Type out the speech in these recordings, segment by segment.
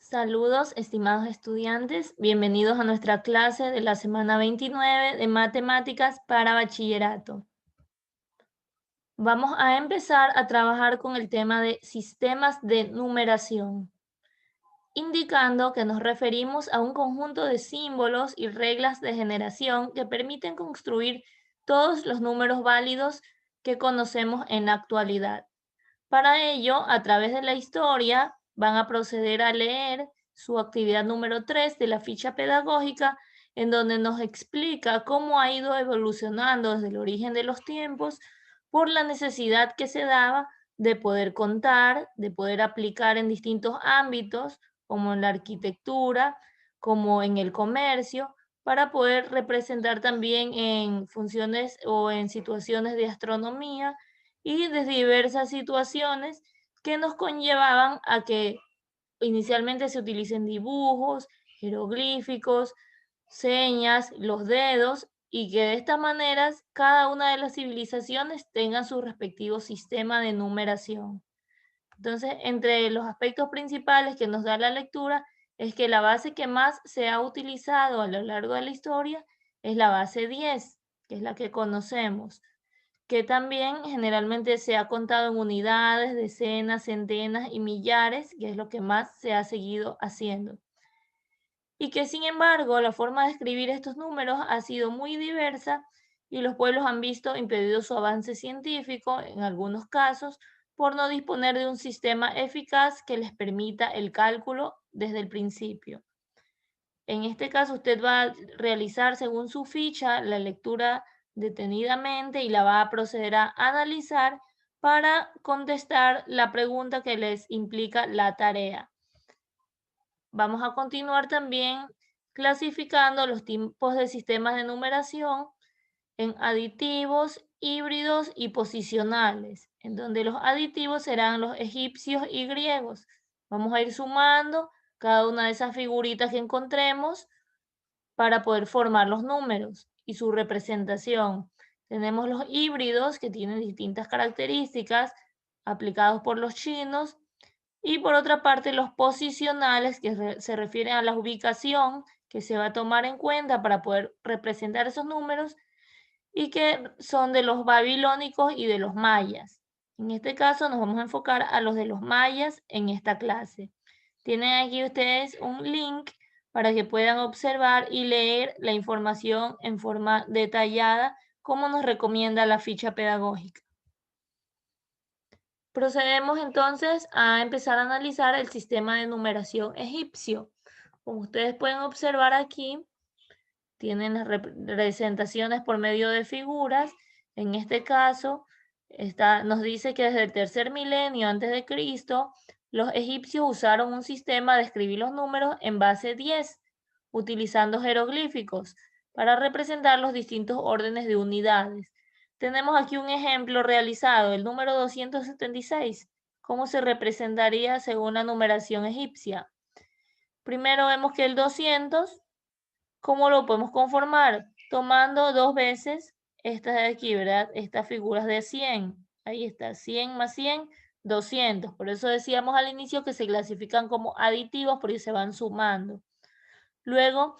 Saludos, estimados estudiantes. Bienvenidos a nuestra clase de la semana 29 de Matemáticas para Bachillerato. Vamos a empezar a trabajar con el tema de sistemas de numeración, indicando que nos referimos a un conjunto de símbolos y reglas de generación que permiten construir todos los números válidos que conocemos en la actualidad. Para ello, a través de la historia, van a proceder a leer su actividad número 3 de la ficha pedagógica, en donde nos explica cómo ha ido evolucionando desde el origen de los tiempos por la necesidad que se daba de poder contar, de poder aplicar en distintos ámbitos, como en la arquitectura, como en el comercio, para poder representar también en funciones o en situaciones de astronomía y de diversas situaciones que nos conllevaban a que inicialmente se utilicen dibujos, jeroglíficos, señas, los dedos, y que de estas maneras cada una de las civilizaciones tenga su respectivo sistema de numeración. Entonces, entre los aspectos principales que nos da la lectura es que la base que más se ha utilizado a lo largo de la historia es la base 10, que es la que conocemos, que también generalmente se ha contado en unidades, decenas, centenas y millares, que es lo que más se ha seguido haciendo. Y que sin embargo la forma de escribir estos números ha sido muy diversa y los pueblos han visto impedido su avance científico, en algunos casos, por no disponer de un sistema eficaz que les permita el cálculo desde el principio. En este caso, usted va a realizar según su ficha la lectura detenidamente y la va a proceder a analizar para contestar la pregunta que les implica la tarea. Vamos a continuar también clasificando los tipos de sistemas de numeración en aditivos, híbridos y posicionales, en donde los aditivos serán los egipcios y griegos. Vamos a ir sumando cada una de esas figuritas que encontremos para poder formar los números y su representación. Tenemos los híbridos que tienen distintas características aplicados por los chinos y por otra parte los posicionales que se refieren a la ubicación que se va a tomar en cuenta para poder representar esos números y que son de los babilónicos y de los mayas. En este caso nos vamos a enfocar a los de los mayas en esta clase. Tienen aquí ustedes un link para que puedan observar y leer la información en forma detallada, como nos recomienda la ficha pedagógica. Procedemos entonces a empezar a analizar el sistema de numeración egipcio. Como ustedes pueden observar aquí, tienen las representaciones por medio de figuras. En este caso, nos dice que desde el tercer milenio antes de Cristo, los egipcios usaron un sistema de escribir los números en base 10, utilizando jeroglíficos para representar los distintos órdenes de unidades. Tenemos aquí un ejemplo realizado, el número 276. ¿Cómo se representaría según la numeración egipcia? Primero vemos que el 200, ¿cómo lo podemos conformar? Tomando dos veces estas de aquí, ¿verdad? Estas figuras de 100. Ahí está, 100 más 100, 200. Por eso decíamos al inicio que se clasifican como aditivos porque se van sumando. Luego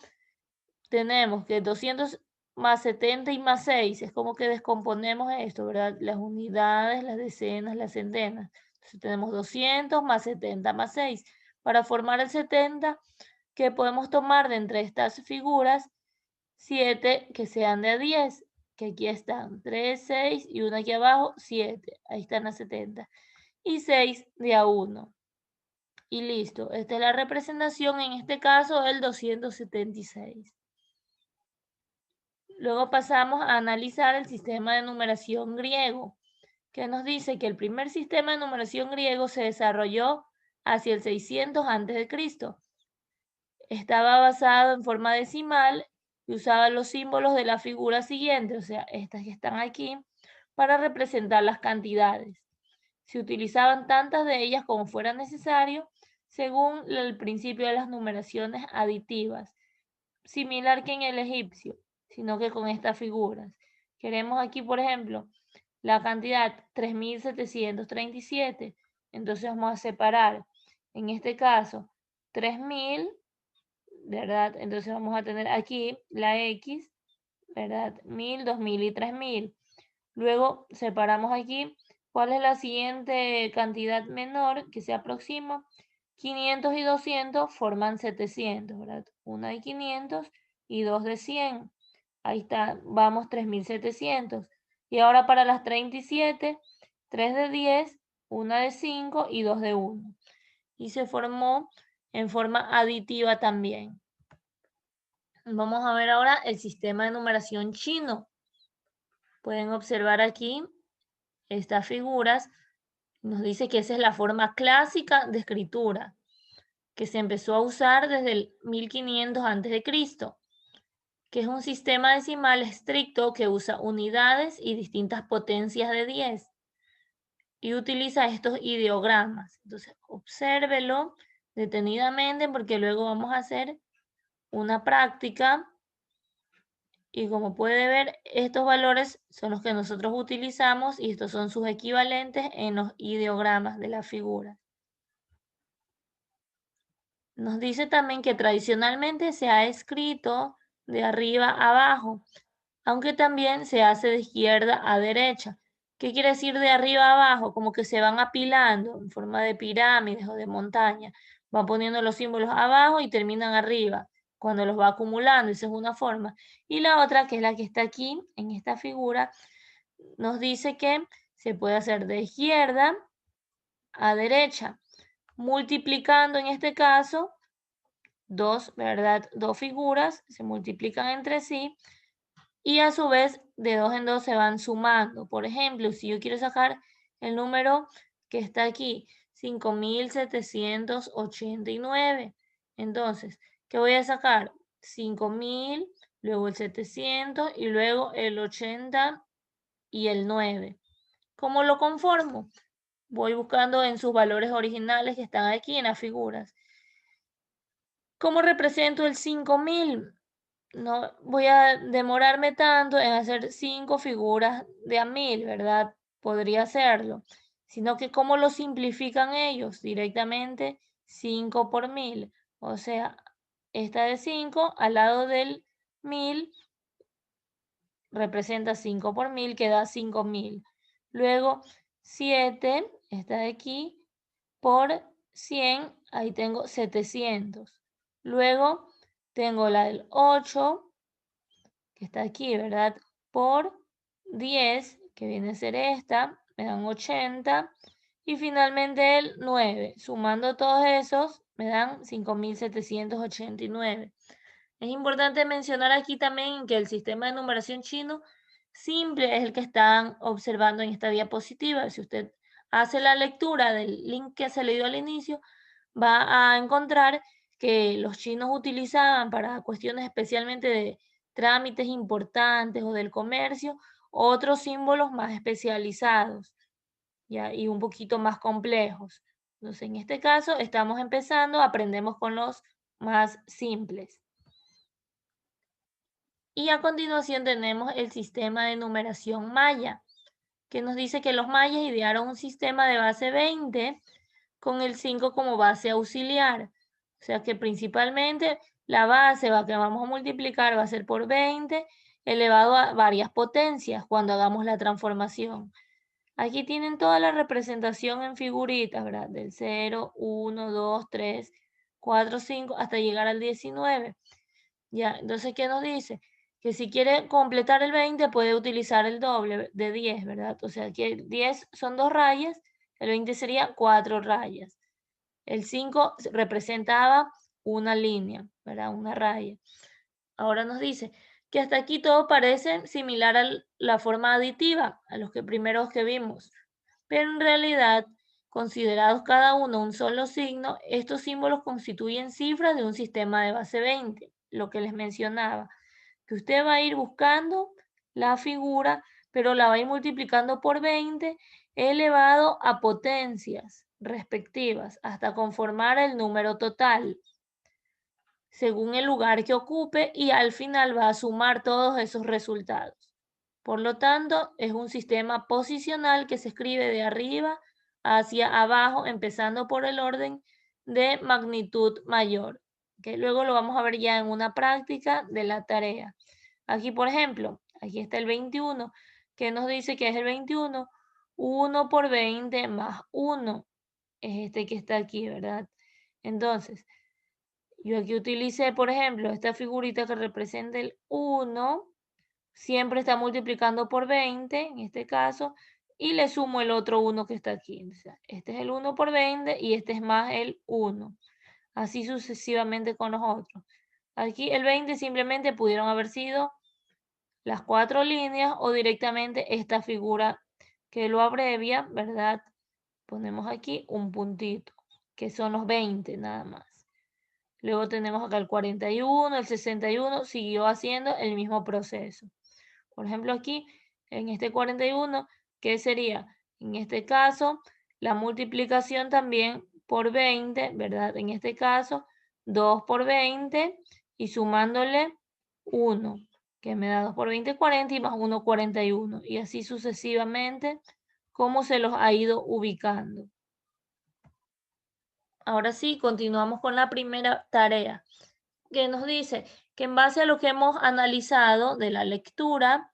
tenemos que 200 más 70 y más 6. Es como que descomponemos esto, ¿verdad? Las unidades, las decenas, las centenas. Entonces tenemos 200 más 70 más 6. Para formar el 70, que podemos tomar de entre estas figuras 7 que sean de a 10, que aquí están 3, 6 y una aquí abajo, 7. Ahí están las 70. Y 6 de a 1. Y listo. Esta es la representación, en este caso, del 276. Luego pasamos a analizar el sistema de numeración griego, que nos dice que el primer sistema de numeración griego se desarrolló hacia el 600 a.C. Estaba basado en forma decimal y usaba los símbolos de la figura siguiente, o sea, estas que están aquí, para representar las cantidades. Se utilizaban tantas de ellas como fuera necesario, según el principio de las numeraciones aditivas, similar que en el egipcio, sino que con estas figuras. Queremos aquí, por ejemplo, la cantidad 3737, entonces vamos a separar, en este caso, 3000, ¿verdad? Entonces vamos a tener aquí la X, ¿verdad? 1000, 2000 y 3000. Luego separamos aquí cuál es la siguiente cantidad menor que se aproxima. 500 y 200 forman 700, ¿verdad? Una de 500 y dos de 100. Ahí está, vamos 3700. Y ahora para las 37, 3 de 10, una de 5 y dos de 1. Y se formó en forma aditiva también. Vamos a ver ahora el sistema de numeración chino. Pueden observar aquí estas figuras. Nos dice que esa es la forma clásica de escritura, que se empezó a usar desde el 1500 a.C., que es un sistema decimal estricto que usa unidades y distintas potencias de 10 y utiliza estos ideogramas. Entonces, obsérvelo detenidamente porque luego vamos a hacer una práctica y como puede ver, estos valores son los que nosotros utilizamos y estos son sus equivalentes en los ideogramas de la figura. Nos dice también que tradicionalmente se ha escrito de arriba a abajo, aunque también se hace de izquierda a derecha. ¿Qué quiere decir de arriba a abajo? Como que se van apilando en forma de pirámides o de montaña. Van poniendo los símbolos abajo y terminan arriba, cuando los va acumulando. Esa es una forma. Y la otra, que es la que está aquí, en esta figura, nos dice que se puede hacer de izquierda a derecha, multiplicando en este caso ¿verdad? Dos figuras se multiplican entre sí y a su vez de dos en dos se van sumando. Por ejemplo, si yo quiero sacar el número que está aquí, 5789. Entonces, ¿qué voy a sacar? 5000, luego el 700 y luego el 80 y el 9. ¿Cómo lo conformo? Voy buscando en sus valores originales que están aquí en las figuras. ¿Cómo represento el 5000? No voy a demorarme tanto en hacer 5 figuras de a 1000, ¿verdad? Podría hacerlo. Sino que ¿cómo lo simplifican ellos? Directamente 5 por 1000. O sea, esta de 5 al lado del 1000 representa 5 por 1000, que da 5000. Luego 7, esta de aquí, por 100, ahí tengo 700. Luego tengo la del 8, que está aquí, ¿verdad? Por 10, que viene a ser esta, me dan 80. Y finalmente el 9, sumando todos esos, me dan 5789. Es importante mencionar aquí también que el sistema de numeración chino simple es el que están observando en esta diapositiva. Si usted hace la lectura del link que se le dio al inicio, va a encontrar que los chinos utilizaban para cuestiones especialmente de trámites importantes o del comercio, otros símbolos más especializados, ¿ya? Y un poquito más complejos. Entonces, en este caso, estamos empezando, aprendemos con los más simples. Y a continuación tenemos el sistema de numeración maya, que nos dice que los mayas idearon un sistema de base 20 con el 5 como base auxiliar. O sea que principalmente la base que vamos a multiplicar va a ser por 20 elevado a varias potencias cuando hagamos la transformación. Aquí tienen toda la representación en figuritas, ¿verdad? Del 0, 1, 2, 3, 4, 5, hasta llegar al 19. Ya, entonces, ¿qué nos dice? Que si quiere completar el 20 puede utilizar el doble de 10, ¿verdad? O sea, que el 10 son 2 rayas, el 20 sería 4 rayas. El 5 representaba una línea, ¿verdad? Una raya. Ahora nos dice que hasta aquí todo parece similar a la forma aditiva, a los primeros que vimos. Pero en realidad, considerados cada uno un solo signo, estos símbolos constituyen cifras de un sistema de base 20, lo que les mencionaba, que usted va a ir buscando la figura, pero la va a ir multiplicando por 20 elevado a potencias respectivas hasta conformar el número total según el lugar que ocupe y al final va a sumar todos esos resultados. Por lo tanto, es un sistema posicional que se escribe de arriba hacia abajo, empezando por el orden de magnitud mayor. Que luego lo vamos a ver ya en una práctica de la tarea. Aquí, por ejemplo, aquí está el 21. ¿Qué nos dice que es el 21? 1 por 20 más 1. Es este que está aquí, ¿verdad? Entonces, yo aquí utilicé, por ejemplo, esta figurita que representa el 1. Siempre está multiplicando por 20, en este caso, y le sumo el otro 1 que está aquí. O sea, este es el 1 por 20 y este es más el 1. Así sucesivamente con los otros. Aquí el 20 simplemente pudieron haber sido las 4 líneas o directamente esta figura que lo abrevia, ¿verdad? Ponemos aquí un puntito, que son los 20 nada más. Luego tenemos acá el 41, el 61, siguió haciendo el mismo proceso. Por ejemplo, aquí, en este 41, ¿qué sería? En este caso, la multiplicación también por 20, ¿verdad? En este caso, 2 por 20 y sumándole 1, que me da 2 por 20, 40 y más 1, 41. Y así sucesivamente, cómo se los ha ido ubicando. Ahora sí, continuamos con la primera tarea, que nos dice que en base a lo que hemos analizado de la lectura,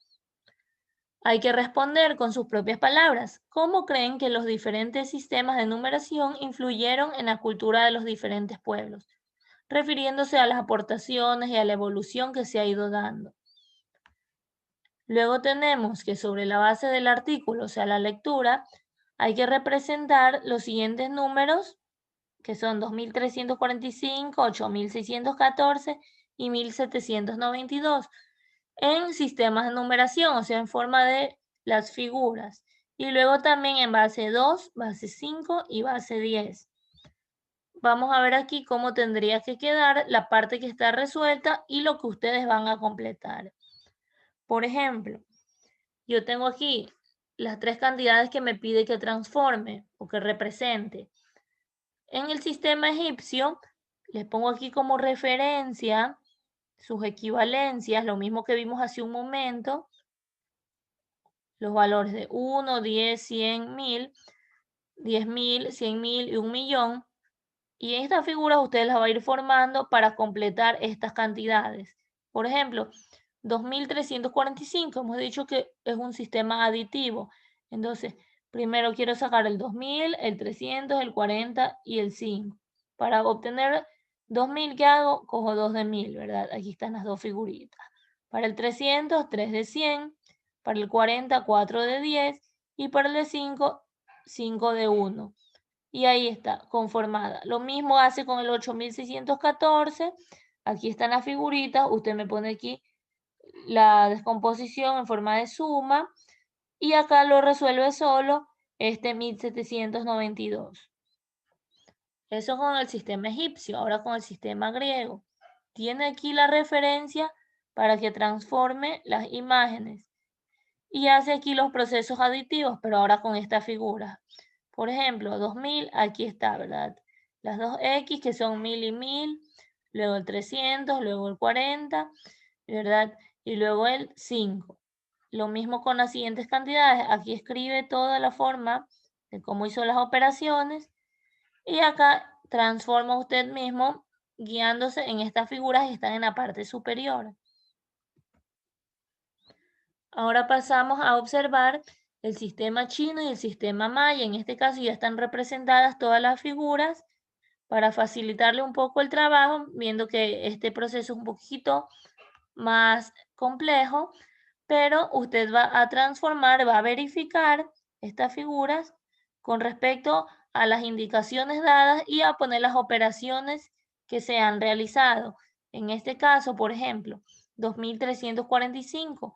hay que responder con sus propias palabras. ¿Cómo creen que los diferentes sistemas de numeración influyeron en la cultura de los diferentes pueblos? Refiriéndose a las aportaciones y a la evolución que se ha ido dando. Luego tenemos que sobre la base del artículo, o sea, la lectura, hay que representar los siguientes números, que son 2345, 8614 y 1792, en sistemas de numeración, o sea, en forma de las figuras. Y luego también en base 2, base 5 y base 10. Vamos a ver aquí cómo tendría que quedar la parte que está resuelta y lo que ustedes van a completar. Por ejemplo, yo tengo aquí las 3 cantidades que me pide que transforme o que represente. En el sistema egipcio, les pongo aquí como referencia sus equivalencias, lo mismo que vimos hace un momento, los valores de 1, 10, 100, 1000, 10.000, 100.000 y 1.000.000. Y en estas figuras ustedes las va a ir formando para completar estas cantidades. Por ejemplo, 2345, hemos dicho que es un sistema aditivo. Entonces, primero quiero sacar el 2000, el 300, el 40 y el 5. Para obtener 2000, ¿qué hago? Cojo 2 de 1000, ¿verdad? Aquí están las dos figuritas. Para el 300, 3 de 100. Para el 40, 4 de 10. Y para el de 5, 5 de 1. Y ahí está, conformada. Lo mismo hace con el 8614. Aquí están las figuritas. Usted me pone aquí la descomposición en forma de suma. Y acá lo resuelve solo este 1792. Eso con el sistema egipcio. Ahora con el sistema griego. Tiene aquí la referencia para que transforme las imágenes. Y hace aquí los procesos aditivos, pero ahora con esta figura. Por ejemplo, 2000, aquí está, ¿verdad? Las dos X que son 1000 y 1000, luego el 300, luego el 40, ¿verdad? Y luego el 5. Lo mismo con las siguientes cantidades. Aquí escribe toda la forma de cómo hizo las operaciones y acá transforma usted mismo guiándose en estas figuras que están en la parte superior. Ahora pasamos a observar el sistema chino y el sistema maya. En este caso ya están representadas todas las figuras para facilitarle un poco el trabajo, viendo que este proceso es un poquito más complejo, pero usted va a transformar, va a verificar estas figuras con respecto a las indicaciones dadas y a poner las operaciones que se han realizado. En este caso, por ejemplo, 2345.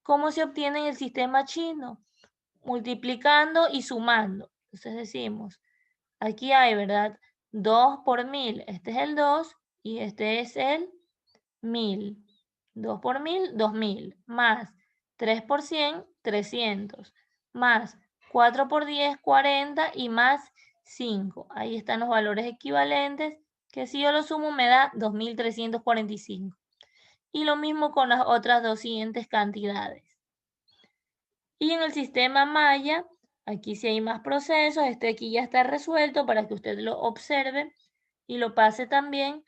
¿Cómo se obtiene en el sistema chino? Multiplicando y sumando. Entonces decimos, aquí hay, ¿verdad? 2 por 1000. Este es el 2 y este es el 1000. 2 por 1000, 2000. Más 3 por 100, 300. Más 4 por 10, 40 y más 5. Ahí están los valores equivalentes que si yo lo sumo me da 2345. Y lo mismo con las otras dos siguientes cantidades. Y en el sistema maya, Aquí sí hay más procesos, este aquí ya está resuelto para que usted lo observe y lo pase también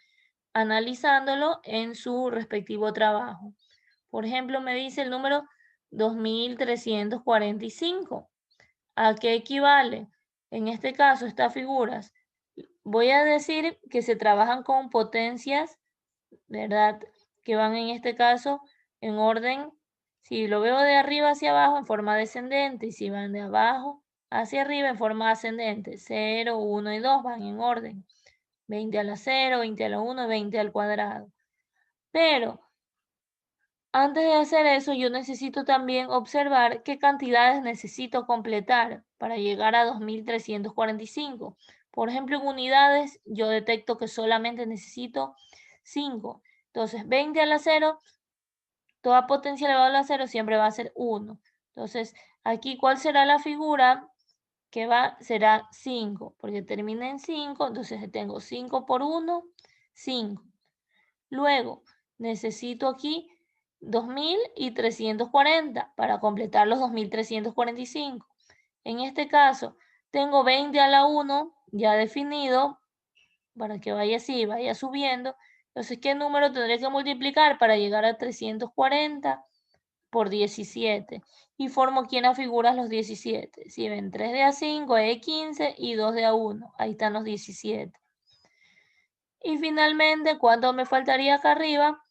analizándolo en su respectivo trabajo. Por ejemplo, me dice el número 2345. ¿A qué equivale? En este caso, estas figuras, voy a decir que se trabajan con potencias, ¿verdad? Que van en este caso en orden, si lo veo de arriba hacia abajo en forma descendente y si van de abajo hacia arriba en forma ascendente, 0, 1 y 2 van en orden, 20 a la 0, 20 a la 1 y 20 al cuadrado. Pero antes de hacer eso, yo necesito también observar qué cantidades necesito completar para llegar a 2345. Por ejemplo, en unidades yo detecto que solamente necesito 5. Entonces, 20 a la 0, toda potencia elevada a la 0 siempre va a ser 1. Entonces, aquí, ¿cuál será la figura que va? Será 5, porque termina en 5, entonces tengo 5 por 1, 5. Luego, necesito aquí 2340 para completar los 2345. En este caso, tengo 20 a la 1 ya definido para que vaya así, vaya subiendo. Entonces, ¿qué número tendré que multiplicar para llegar a 340 por 17? Y formo aquí en las figuras los 17. Si ven, 3 de A5 es 15 y 2 de A1. Ahí están los 17. Y finalmente, ¿cuánto me faltaría acá arriba?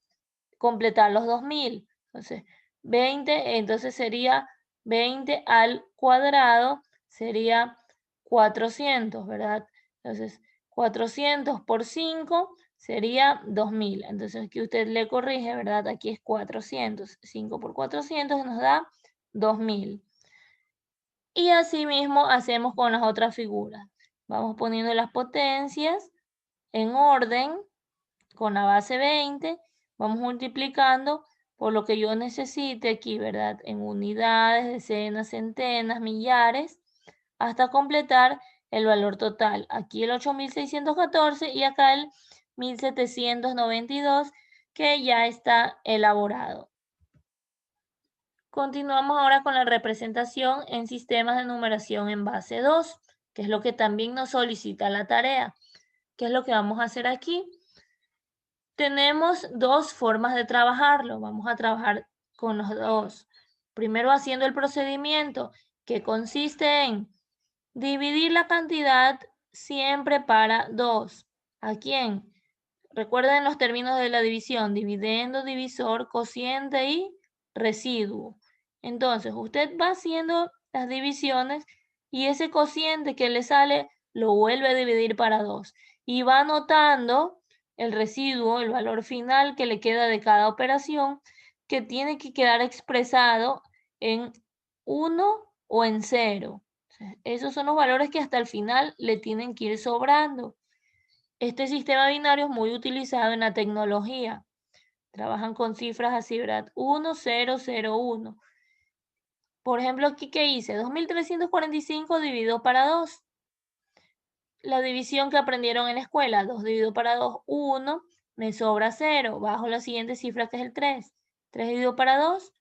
Completar los 2000. Entonces, 20, entonces sería 20 al cuadrado, sería 400, ¿verdad? Entonces, 400 por 5 sería 2000. Entonces, aquí usted le corrige, ¿verdad? Aquí es 400. 5 por 400 nos da 2000. Y así mismo hacemos con las otras figuras. Vamos poniendo las potencias en orden con la base 20, vamos multiplicando por lo que yo necesite aquí, ¿verdad? En unidades, decenas, centenas, millares, hasta completar el valor total. Aquí el 8614 y acá el 1792 que ya está elaborado. Continuamos ahora con la representación en sistemas de numeración en base 2, que es lo que también nos solicita la tarea. ¿Qué es lo que vamos a hacer aquí? Tenemos dos formas de trabajarlo. Vamos a trabajar con los dos. Primero haciendo el procedimiento que consiste en dividir la cantidad siempre para 2. ¿A quién? Recuerden los términos de la división: dividendo, divisor, cociente y residuo. Entonces, usted va haciendo las divisiones y ese cociente que le sale lo vuelve a dividir para 2 y va anotando el residuo, el valor final que le queda de cada operación, que tiene que quedar expresado en 1 o en 0. Esos son los valores que hasta el final le tienen que ir sobrando. Este sistema binario es muy utilizado en la tecnología. Trabajan con cifras así, ¿verdad? 1, 0, 0, 1. Por ejemplo, aquí que hice 2345 dividido para 2. La división que aprendieron en la escuela, 2 dividido para 2, 1, me sobra 0, bajo la siguiente cifra que es el 3. 3 dividido para 2,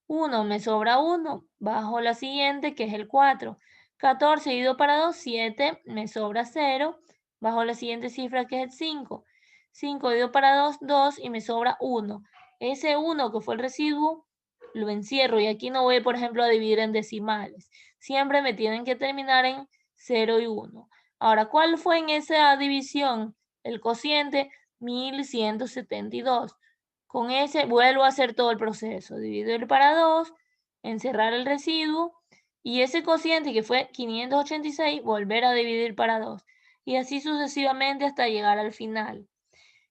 1, me sobra 1, bajo la siguiente que es el 4. 14 dividido para 2, 7, me sobra 0, bajo la siguiente cifra que es el 5. 5 dividido para 2, 2 y me sobra 1. Ese 1 que fue el residuo lo encierro y aquí no voy, por ejemplo, a dividir en decimales. Siempre me tienen que terminar en 0 y 1. Ahora, ¿cuál fue en esa división? El cociente 1172. Con ese vuelvo a hacer todo el proceso. Dividir para 2, encerrar el residuo y ese cociente que fue 586, volver a dividir para 2. Y así sucesivamente hasta llegar al final.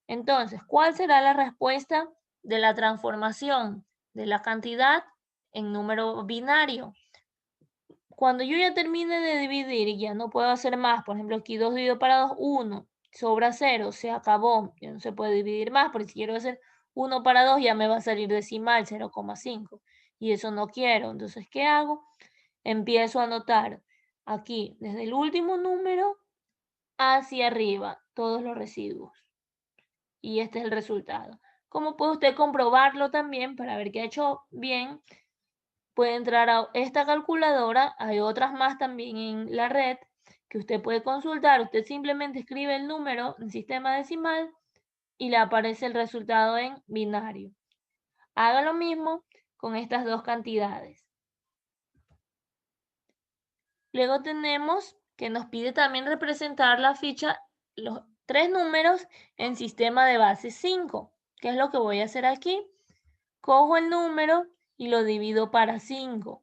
Entonces, ¿cuál será la respuesta de la transformación de la cantidad en número binario? Cuando yo ya termine de dividir y ya no puedo hacer más, por ejemplo, aquí 2 dividido para 2, 1, sobra 0, se acabó, ya no se puede dividir más, porque si quiero hacer 1 para 2 ya me va a salir decimal, 0,5, y eso no quiero. Entonces, ¿qué hago? Empiezo a anotar aquí, desde el último número hacia arriba, todos los residuos. Y este es el resultado. ¿Cómo puede usted comprobarlo también para ver que ha hecho bien? puede entrar a esta calculadora. Hay otras más también en la red que usted puede consultar. Usted simplemente escribe el número en sistema decimal y le aparece el resultado en binario. Haga lo mismo con estas dos cantidades. Luego tenemos que nos pide también representar la ficha, los tres números en sistema de base 5. ¿Qué es lo que voy a hacer aquí? Cojo el número y lo divido para 5.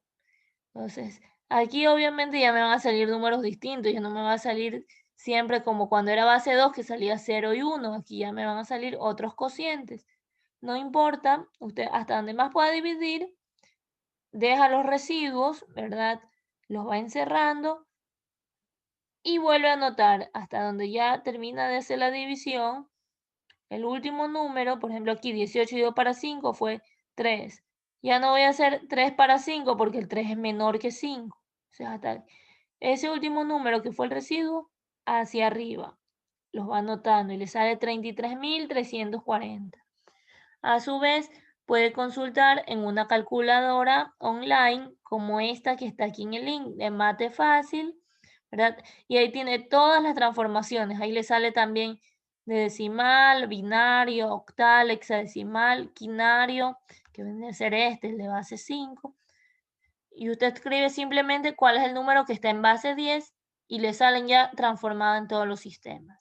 Entonces, aquí obviamente ya me van a salir números distintos, ya no me va a salir siempre como cuando era base 2 que salía 0 y 1, aquí ya me van a salir otros cocientes. No importa, usted hasta donde más pueda dividir, deja los residuos, ¿verdad? Los va encerrando y vuelve a anotar hasta donde ya termina de hacer la división. El último número, por ejemplo aquí 18 dividido para 5 fue 3. Ya no voy a hacer 3 para 5 porque el 3 es menor que 5. O sea, hasta ese último número que fue el residuo, hacia arriba. Los va anotando y le sale 33.340. A su vez, puede consultar en una calculadora online como esta que está aquí en el link de Mate Fácil, ¿verdad? Y ahí tiene todas las transformaciones. Ahí le sale también de decimal, binario, octal, hexadecimal, quinario, que viene a ser el de base 5. Y usted escribe simplemente cuál es el número que está en base 10 y le salen ya transformadas en todos los sistemas.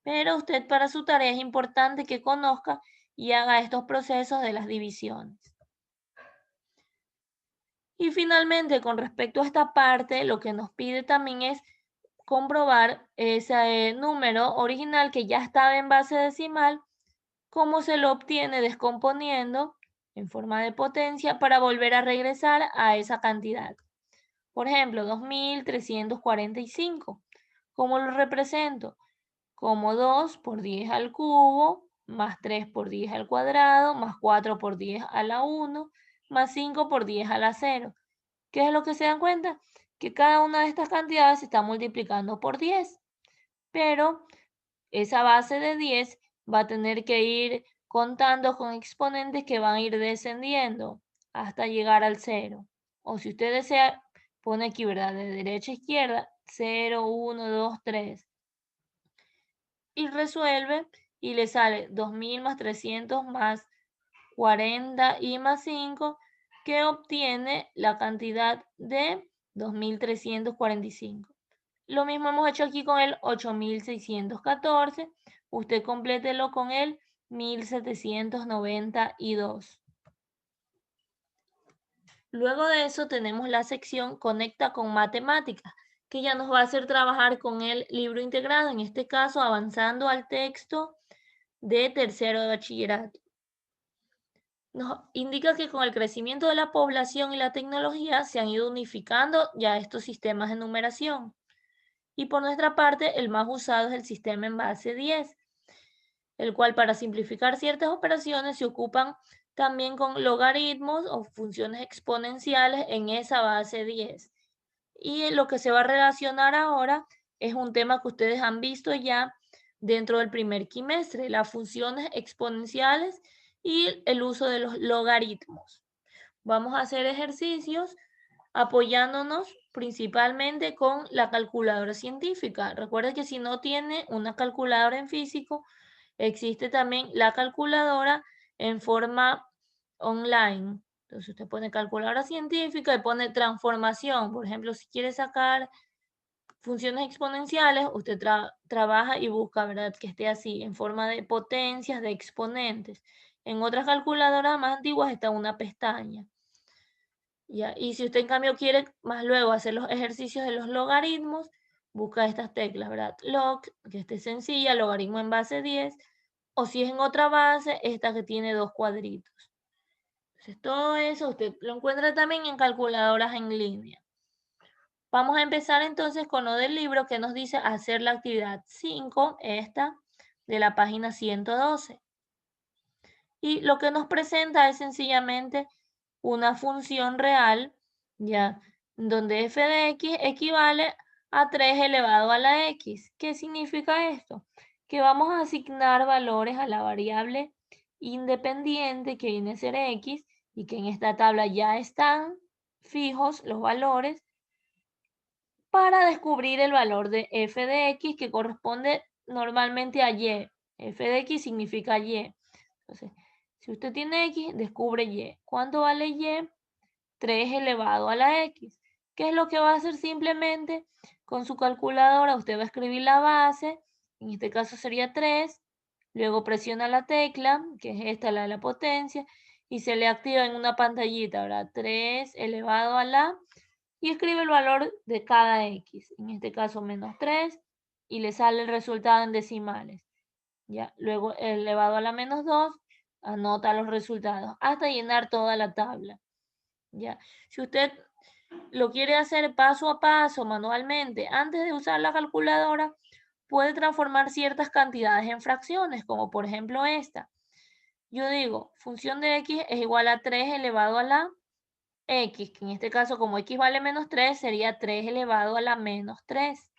Pero usted para su tarea es importante que conozca y haga estos procesos de las divisiones. Y finalmente, con respecto a esta parte, lo que nos pide también es comprobar ese número original que ya estaba en base decimal, cómo se lo obtiene descomponiendo en forma de potencia para volver a regresar a esa cantidad. Por ejemplo, 2345. ¿Cómo lo represento? Como 2 por 10 al cubo, más 3 por 10 al cuadrado, más 4 por 10 a la 1, más 5 por 10 a la 0. ¿Qué es lo que se dan cuenta? Que cada una de estas cantidades se está multiplicando por 10, pero esa base de 10 va a tener que ir contando con exponentes que van a ir descendiendo hasta llegar al 0. O si usted desea, pone aquí, ¿verdad? De derecha a izquierda, 0, 1, 2, 3. Y resuelve y le sale 2000 más 300 más 40 y más 5, que obtiene la cantidad de 2345. Lo mismo hemos hecho aquí con el 8614. Usted complételo con el 1792. Luego de eso tenemos la sección Conecta con Matemáticas, que ya nos va a hacer trabajar con el libro integrado, en este caso avanzando al texto de tercero de bachillerato. Nos indica que con el crecimiento de la población y la tecnología se han ido unificando ya estos sistemas de numeración. Y por nuestra parte, el más usado es el sistema en base 10, el cual para simplificar ciertas operaciones se ocupan también con logaritmos o funciones exponenciales en esa base 10. Y lo que se va a relacionar ahora es un tema que ustedes han visto ya dentro del primer quimestre, las funciones exponenciales y el uso de los logaritmos. Vamos a hacer ejercicios apoyándonos principalmente con la calculadora científica. Recuerden que si no tiene una calculadora en físico, existe también la calculadora en forma online. Entonces usted pone calculadora científica y pone transformación. Por ejemplo, si quiere sacar funciones exponenciales, usted trabaja y busca, ¿verdad? Que esté así, en forma de potencias, de exponentes. En otras calculadoras más antiguas está una pestaña. ¿Ya? Y si usted en cambio quiere más luego hacer los ejercicios de los logaritmos, busca estas teclas, ¿verdad? Log, que esté sencilla, logaritmo en base 10, o si es en otra base, esta que tiene dos cuadritos. Entonces todo eso usted lo encuentra también en calculadoras en línea. Vamos a empezar entonces con lo del libro que nos dice hacer la actividad 5, esta, de la página 112. Y lo que nos presenta es sencillamente una función real, ya, donde f de x equivale a 3 elevado a la x. ¿Qué significa esto? Que vamos a asignar valores a la variable independiente que viene a ser x y que en esta tabla ya están, fijos, los valores, para descubrir el valor de f de x que corresponde normalmente a y. F de x significa y. Entonces, si usted tiene x, descubre y. ¿Cuánto vale y? 3 elevado a la x. ¿Qué es lo que va a hacer? Simplemente con su calculadora usted va a escribir la base, en este caso sería 3, luego presiona la tecla, que es esta, la de la potencia, y se le activa en una pantallita, ¿verdad? 3 elevado a la, y escribe el valor de cada x, en este caso menos 3, y le sale el resultado en decimales. ¿Ya? Luego elevado a la menos 2, anota los resultados, hasta llenar toda la tabla. ¿Ya? Si usted lo quiere hacer paso a paso, manualmente, antes de usar la calculadora, puede transformar ciertas cantidades en fracciones, como por ejemplo esta. Yo digo, función de x es igual a 3 elevado a la x, que en este caso como x vale menos 3, sería 3 elevado a la menos 3.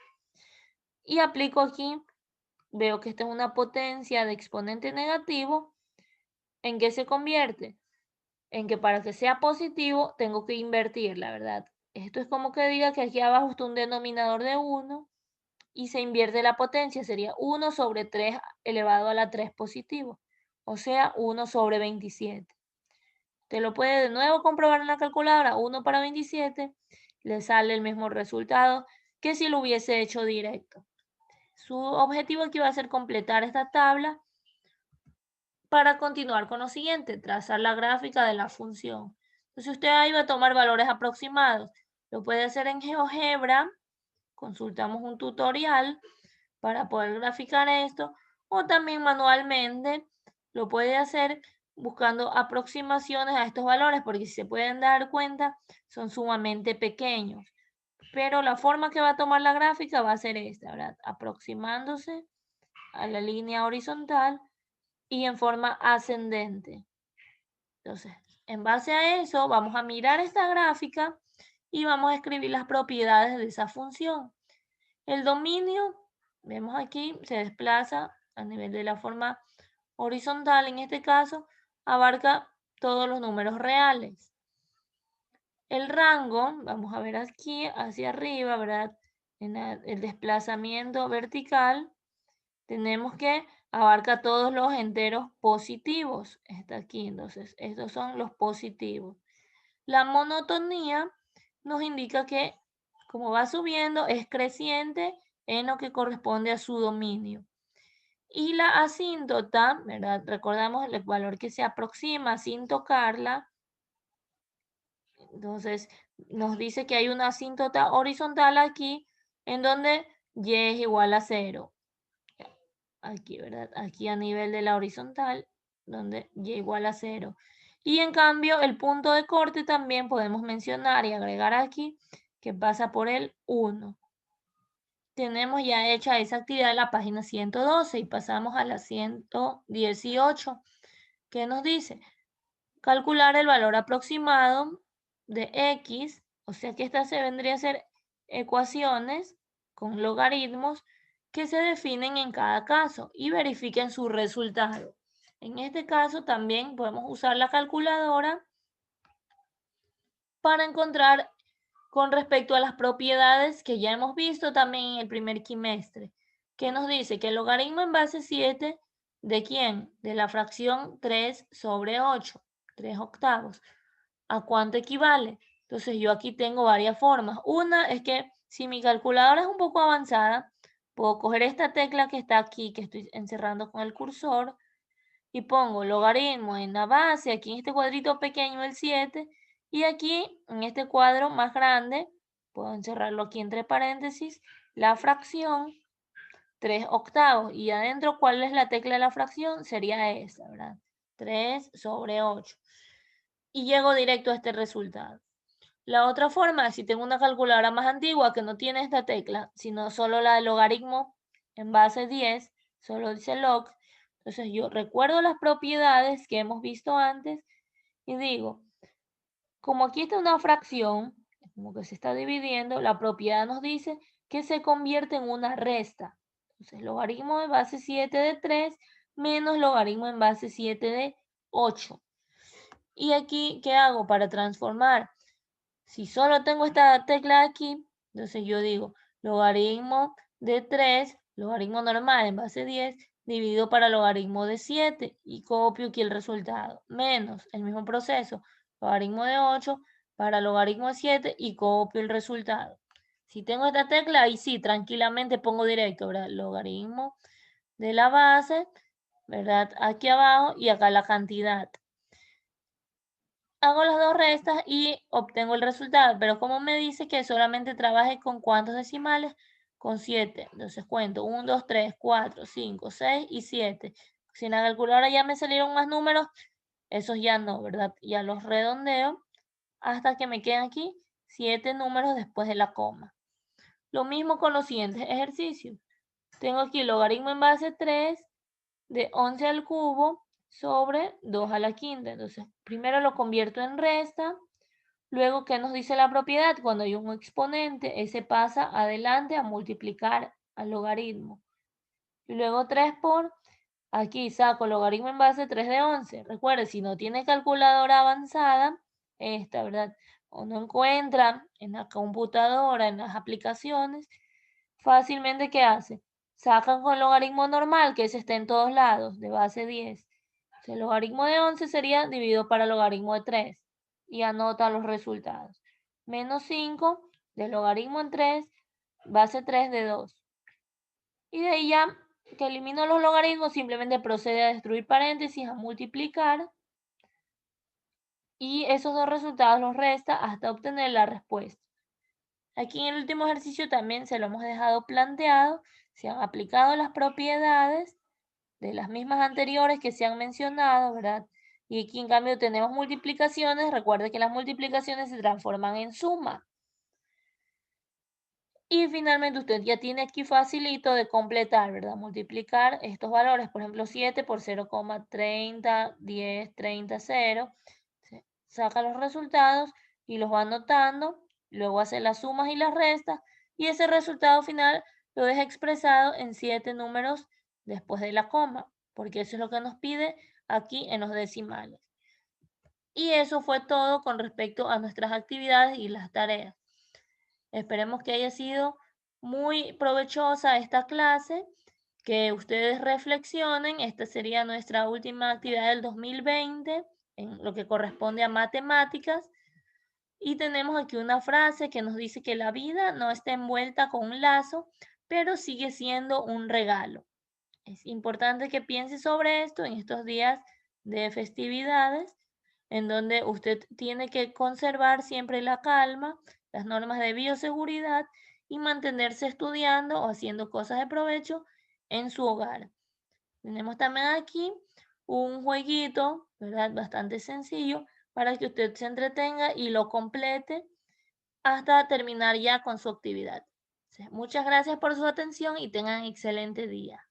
Y aplico aquí, veo que esta es una potencia de exponente negativo. ¿En qué se convierte? En que para que sea positivo tengo que invertirla, ¿verdad? Esto es como que diga que aquí abajo está un denominador de 1 y se invierte la potencia, sería 1 sobre 3 elevado a la 3 positivo, o sea, 1 sobre 27. Te lo puede de nuevo comprobar en la calculadora, 1 para 27, le sale el mismo resultado que si lo hubiese hecho directo. Su objetivo aquí va a ser completar esta tabla para continuar con lo siguiente, trazar la gráfica de la función. Entonces usted ahí va a tomar valores aproximados. Lo puede hacer en GeoGebra, consultamos un tutorial para poder graficar esto, o también manualmente lo puede hacer buscando aproximaciones a estos valores, porque si se pueden dar cuenta, son sumamente pequeños. Pero la forma que va a tomar la gráfica va a ser esta, ¿verdad? Aproximándose a la línea horizontal y en forma ascendente. Entonces, en base a eso, vamos a mirar esta gráfica y vamos a escribir las propiedades de esa función. El dominio, vemos aquí, se desplaza a nivel de la forma horizontal, en este caso, abarca todos los números reales. El rango, vamos a ver aquí hacia arriba, ¿verdad? En el desplazamiento vertical, tenemos que abarca todos los enteros positivos. Está aquí, entonces, estos son los positivos. La monotonía nos indica que, como va subiendo, es creciente en lo que corresponde a su dominio. Y la asíntota, ¿verdad? Recordamos el valor que se aproxima sin tocarla. Entonces, nos dice que hay una asíntota horizontal aquí, en donde y es igual a 0. Aquí, ¿verdad? Aquí a nivel de la horizontal, donde y igual a 0. Y en cambio, el punto de corte también podemos mencionar y agregar aquí que pasa por el 1. Tenemos ya hecha esa actividad en la página 112 y pasamos a la 118, que nos dice calcular el valor aproximado de x, o sea que esta se vendría a ser ecuaciones con logaritmos que se definen en cada caso y verifiquen su resultado. En este caso también podemos usar la calculadora para encontrar con respecto a las propiedades que ya hemos visto también en el primer quimestre, que nos dice que el logaritmo en base 7, ¿de quién? De la fracción 3 sobre 8, 3 octavos. ¿A cuánto equivale? Entonces yo aquí tengo varias formas. Una es que si mi calculadora es un poco avanzada, puedo coger esta tecla que está aquí, que estoy encerrando con el cursor, y pongo logaritmo en la base, aquí en este cuadrito pequeño el 7, y aquí en este cuadro más grande, puedo encerrarlo aquí entre paréntesis, la fracción 3 octavos. Y adentro, ¿cuál es la tecla de la fracción? Sería esta, ¿verdad? 3 sobre 8. Y llego directo a este resultado. La otra forma, si tengo una calculadora más antigua que no tiene esta tecla, sino solo la de logaritmo en base 10, solo dice log, entonces yo recuerdo las propiedades que hemos visto antes y digo, como aquí está una fracción, como que se está dividiendo, la propiedad nos dice que se convierte en una resta. Entonces, logaritmo en base 7 de 3 menos logaritmo en base 7 de 8. Y aquí, ¿qué hago para transformar Si solo tengo esta tecla aquí, entonces yo digo logaritmo de 3, logaritmo normal en base 10, dividido para logaritmo de 7 y copio aquí el resultado. Menos el mismo proceso, logaritmo de 8 para logaritmo de 7 y copio el resultado. Si tengo esta tecla, ahí sí, tranquilamente pongo directo, ¿verdad? Logaritmo de la base, ¿verdad? Aquí abajo y acá la cantidad. Hago las dos restas y obtengo el resultado, pero como me dice que solamente trabaje con cuántos decimales, con 7. Entonces cuento 1, 2, 3, 4, 5, 6 y 7. Si en la calculadora ya me salieron más números, esos ya no, ¿verdad? Ya los redondeo hasta que me queden aquí 7 números después de la coma. Lo mismo con los siguientes ejercicios. Tengo aquí logaritmo en base 3 de 11 al cubo sobre 2 a la quinta. Entonces, primero lo convierto en resta. Luego, ¿qué nos dice la propiedad? Cuando hay un exponente, ese pasa adelante a multiplicar al logaritmo. Y luego 3 por, aquí saco logaritmo en base 3 de 11. Recuerde, si no tiene calculadora avanzada, esta, ¿verdad? O no encuentra en la computadora, en las aplicaciones, fácilmente, ¿qué hace? Sacan con logaritmo normal, que ese está en todos lados, de base 10. El logaritmo de 11 sería dividido para logaritmo de 3 y anota los resultados. Menos 5 de logaritmo en 3, base 3 de 2. Y de ahí ya que elimino los logaritmos, simplemente procede a destruir paréntesis, a multiplicar. Y esos dos resultados los resta hasta obtener la respuesta. Aquí en el último ejercicio también se lo hemos dejado planteado. Se han aplicado las propiedades de las mismas anteriores que se han mencionado, ¿verdad? Y aquí en cambio tenemos multiplicaciones. Recuerde que las multiplicaciones se transforman en suma. Y finalmente usted ya tiene aquí facilito de completar, ¿verdad? Multiplicar estos valores, por ejemplo, 7 por 0,30, 10, 30, 0. Saca los resultados y los va anotando, luego hace las sumas y las restas y ese resultado final lo deja expresado en 7 números después de la coma, porque eso es lo que nos pide aquí en los decimales. Y eso fue todo con respecto a nuestras actividades y las tareas. Esperemos que haya sido muy provechosa esta clase, que ustedes reflexionen. Esta sería nuestra última actividad del 2020 en lo que corresponde a matemáticas. Y tenemos aquí una frase que nos dice que la vida no está envuelta con un lazo, pero sigue siendo un regalo. Es importante que piense sobre esto en estos días de festividades, en donde usted tiene que conservar siempre la calma, las normas de bioseguridad y mantenerse estudiando o haciendo cosas de provecho en su hogar. Tenemos también aquí un jueguito, ¿verdad? Bastante sencillo para que usted se entretenga y lo complete hasta terminar ya con su actividad. Muchas gracias por su atención y tengan excelente día.